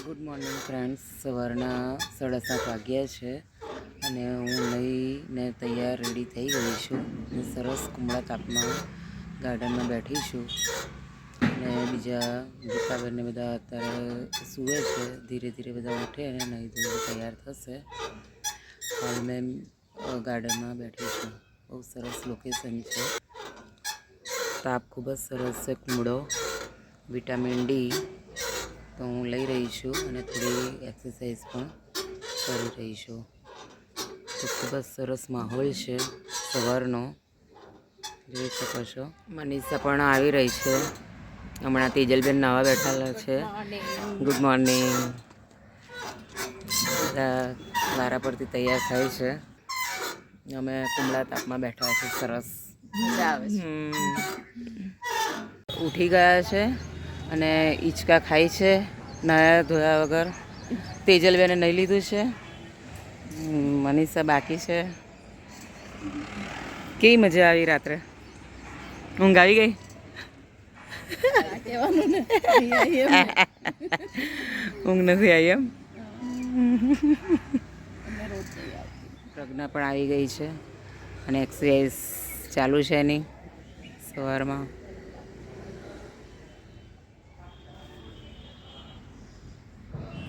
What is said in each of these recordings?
Good morning friends, સવારના 7:30 વાગ્યા છે અને હું લઈને તૈયાર રેડી થઈ ગઈ છું અને સરસ કુમળા તાપમાં ગાર્ડનમાં બેઠી છું અને બીજા ગીતાબેનને બધા અત્યારે સૂવે છે. ધીરે ધીરે બધા ઉઠે અને નહીં ધોઈને તૈયાર થશે. હાલ મેં ગાર્ડનમાં બેઠી છું. બહુ સરસ લોકેશન છે. તાપ ખૂબ જ સરસ છે. કુમળો, વિટામિન ડી તો હું લઈ રહી છું અને થોડી એક્સરસાઇઝ પણ કરી રહી છું. તો ખૂબ જ સરસ માહોલ છે સવારનો, જોઈ શકો છો. મનીષા પણ આવી રહી છે. હમણાં તેજલબેન નાવા બેઠેલા છે. Good morning. બધા વારા પરથી તૈયાર થાય છે. અમે કુમળા તાપમાં બેઠા છે. સરસ મજા આવે છે. ઉઠી ગયા છે અને હિંચકા ખાય છે નાયા ધોયા વગર. તેજલબેને નહીં લીધું છે. મનીષા બાકી છે. કેવી મજા આવી રાત્રે? ઊંઘ આવી ગઈ? ઊંઘ નથી આવી એમ? પ્રજ્ઞા પણ આવી ગઈ છે અને એક્સરસાઇઝ ચાલુ છે એની સવારમાં.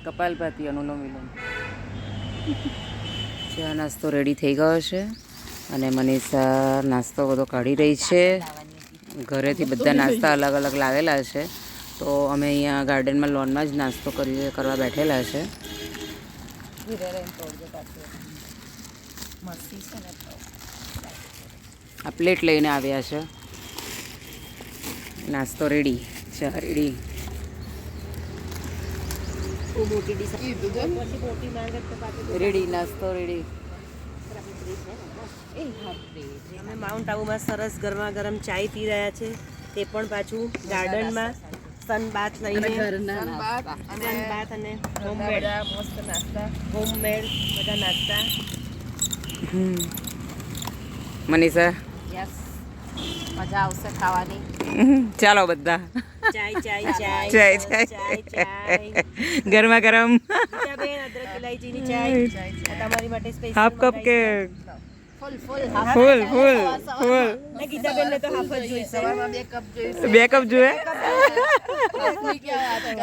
કપાલભાતી અનુલોમ વિલોમ. ચા નાસ્તો રેડી થઈ ગયો છે અને મનીષા નાસ્તો બધો કાઢી રહી છે. ઘરેથી બધા નાસ્તા અલગ અલગ લાવેલા છે, તો અમે અહીંયા ગાર્ડનમાં લોનમાં જ નાસ્તો કરવા બેઠેલા છે. આ પ્લેટ લઈને આવ્યા છે. નાસ્તો રેડી, ચા રેડી. રેડી, નાસ્તો રેડી. અમે માઉન્ટ આબુમાં સરસ ગરમા ગરમ ચાય પી રહ્યા છે, તે પણ પાછું ગાર્ડનમાં સન બાથ લઈને. સન બાથ અને હોમમેડ મસ્ત નાસ્તા, હોમમેડ બધા નાસ્તા. મનીષા, મજા આવશે ખાવાની. ચાલો બધા ચાય ચાય ચાય ચાય ચાય ચાય ચાય. ગરમા ગરમ ગીતાબેન અદરક ઇલાયચીની ચાય આ તમારી માટે સ્પેશિયલ. હાફ કપ કે ફૂલ ફૂલ ફૂલ ફૂલ ફૂલ? ના, ગીતાબેનને તો હાફ જ જોઈશે. સવારમાં 2 કપ જોઈશે. 2 કપ જોઈએ?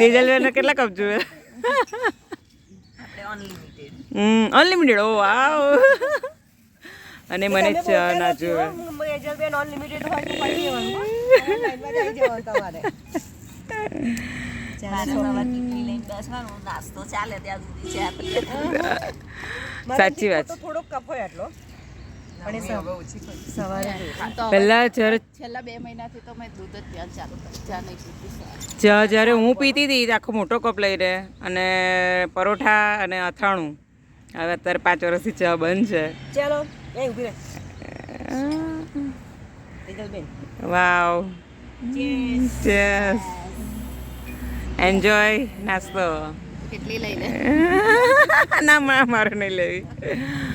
તેજલબેનને કેટલા કપ જોઈએ? આપણે અનલિમિટેડ. અનલિમિટેડ. ઓ વાવ. અને મને ચા ના જોઈએ. તેજલબેન અનલિમિટેડ હોય તો પડી જવાનું. લાઈનમાં જઈ જવાનું તમારે. સવારમાં ટીપી લઈને બેસવાનું, નાસ્તો ચાલે ત્યાં સુધી ચા પીએ. સાચી વાત તો થોડોક કપ હોય આટલો, પણ એ સવારે પહેલા જ્યારે છેલ્લા 2 મહિનાથી તો મેં દૂધ જ પીવાનું ચાલુ કર્યું. ચા નહીં પીતી. ચા જ્યારે હું પીતી હતી આખો મોટો કપ લઈને, અને પરોઠા અને અથાણું. હવે અત્યારે 5 વર્ષથી ચા બંધ છે. ચાલો એ ઊભી રહે તેજલબેન. વાવ. Cheers. ચેસ. એન્જોય નાસ્તો. કેટલી લઈને? ના, મારે નહીં લેવી.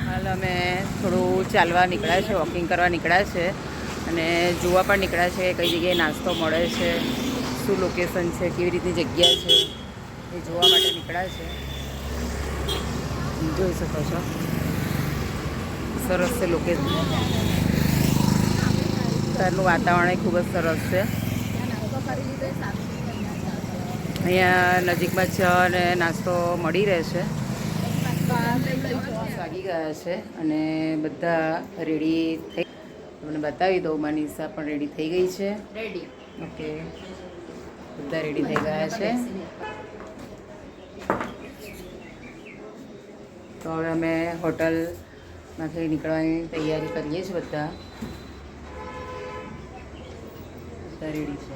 હાલ અમે થોડું ચાલવા નીકળ્યા છે, વોકિંગ કરવા નીકળ્યા છે અને જોવા પણ નીકળ્યા છે કઈ જગ્યાએ નાસ્તો મળે છે, શું લોકેશન છે, કેવી રીતની જગ્યા છે, એ જોવા માટે નીકળ્યા છે. જોઈ શકો છો, સરસ છે લોકેશન. અત્યારનું વાતાવરણ ખૂબ જ સરસ છે. અહીંયા નજીકમાં ચા અને નાસ્તો મળી રહેશે. વાગી ગયા છે અને બધા રેડી થઈ. તમને બતાવી દઉં, મનીષા પણ રેડી થઈ ગઈ છે. રેડી. ઓકે, બધા રેડી થઈ ગયા છે. તો હવે અમે હોટલમાંથી નીકળવાની તૈયારી કરીએ છીએ. બધા રેડી છે.